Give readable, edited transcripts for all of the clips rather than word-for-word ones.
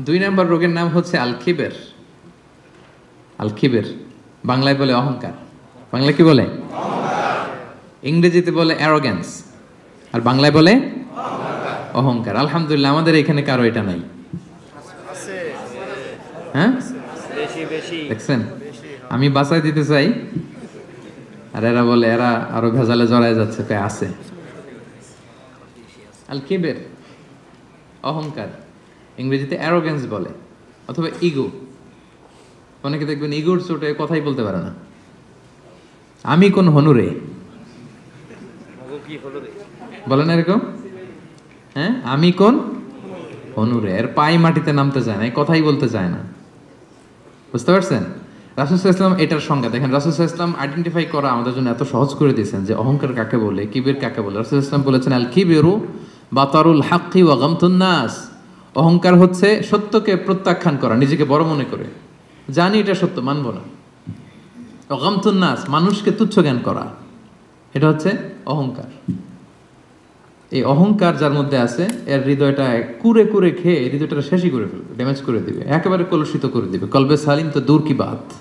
দুই নম্বর রোগের নাম হচ্ছে আল-কিবের। আল-কিবের বাংলায় বলে অহংকার। বাংলায় কি বলে? ইংরেজিতে বলে অ্যারোগ্যান্স, আর বাংলায় বলে অহংকার। আলহামদুলিল্লাহ আমাদের এখানে কারো এটা নাই। হ্যাঁ, দেখছেন, আমি বাঁচাই দিতে চাই আর এরা বলে এরা আরো ভেজালে জড়ায় যাচ্ছে। আছে আল-কিবের, অহংকার, ইংরেজিতে অ্যারোগ্যান্স বলে, অথবা ইগো। অনেকে দেখবেন ইগোর চোটে কথাই বলতে পারে না। আমি কোন হনুরে বলে না এরকম? হ্যাঁ, আমি কোন হনুরে, এর পায়ে মাটিতে নামতে চায় না, এই কথাই বলতে চায় না। বুঝতে পারছেন? রাসূল সাল্লাল্লাহু আলাইহি ওয়াসাল্লাম এটার সংজ্ঞা দেখেন। রাসূল সাল্লাল্লাহু আলাইহি ওয়াসাল্লাম আইডেন্টিফাই করা আমাদের জন্য এত সহজ করে দিয়েছেন যে অহংকার কাকে বলে, কিবির কাকে বলে। রাসূল সাল্লাল্লাহু আলাইহি ওয়াসাল্লাম বলেছেন আল কিবিরু বাতারুল হাক্কি ওয়া গামতুন নাস। অহংকার হচ্ছে সত্যকে প্রত্যাখ্যান করা, নিজেকে বড় মনে করে, জানি এটা সত্য মানব না। গামতুন নাস, মানুষকে তুচ্ছ জ্ঞান করা, এটা হচ্ছে অহংকার। এই অহংকার যার মধ্যে আছে এর হৃদয়টা কুরে কুরে খেয়ে হৃদয়টা শেষই করে ফেলবে, ড্যামেজ করে দিবে, একেবারে কলুষিত করে দিবে। কলবে সালিম তো দূর কি বাত।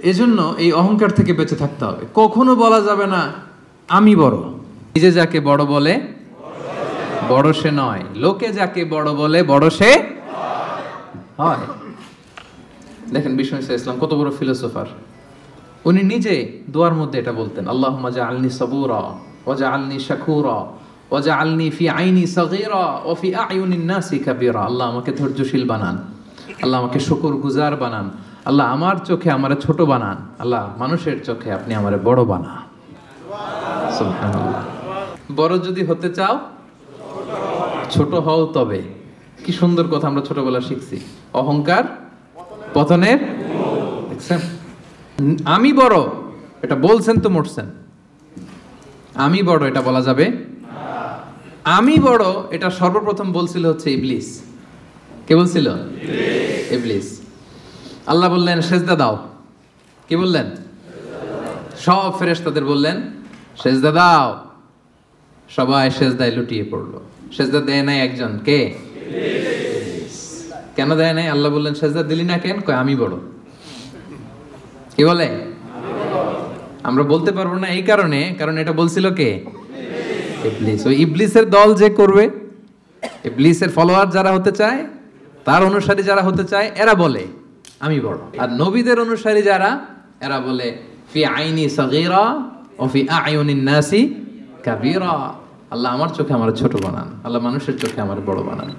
এজন্য এই অহংকার থেকে বেঁচে থাকতে হবে। কখনো বলা যাবে না আমি বড়। নিজে যাকে বড় বলে বড় সে নয়, লোকে যাকে বড় বলে বড় সে হয়। দেখেন বিষ্ণু ইসলাম কত বড় ফিলোসোফার। উনি নিজে দোয়ার মধ্যে এটা বলতেন, আল্লাহুম্মা জাআলনি সাবুরা ওয়াজআলনি শাকুরা ওয়াজআলনি ফি আইনি সাগীরা ওয়া ফি আয়ুনিন নাসি কাবীরা। আল্লাহ আমাকে ধৈর্যশীল বানান, আল্লাহ আমাকে শুকরগুজার বানান, আল্লাহ আমার চোখে আমারে ছোট বানান, আল্লাহ মানুষের চোখে আপনি আমারে বড় বানান। সুবহানাল্লাহ। বড় যদি হতে চাও ছোট হও তবে। কি সুন্দর কথা আমরা ছোটবেলা শিখছি, অহংকার পতনের। দেখছেন, আমি বড় এটা বলছেন তো মরছেন। আমি বড় এটা বলা যাবে? আমি বড় এটা সর্বপ্রথম বলছিল হচ্ছে ইবলিস। কে বলছিল? ইবলিস। আল্লাহ বললেন সেজদা দাও। কি বললেন? সব ফেরেশতাদের বললেন সেজদা দাও। সবাই সেজদায় লুটিয়ে পড়লো। সেজদা দেয় নাই একজন, কে? ইবলিস। কেন দেয় নাই? আল্লাহ বললেন সেজদা দিলি না কেন? কয় আমি বড়। কি বলে? আমরা বলতে পারবো না এই কারণে, কারণ এটা বলছিল কে? ইবলিস। ওই ইবলিসের দল যে করবে, ইবলিসের ফলোয়ার যারা হতে চায়, তার অনুসারী যারা হতে চায়, এরা বলে আমি বড়। আর নবীদের অনুসারী যারা, এরা বলে ফি আইনি সাগীরা ও ফি আয়ুনিন নাসি কাবীরা। আল্লাহ আমার চোখে আমার ছোট বানান, আল্লাহ মানুষের চোখে আমার বড় বানান।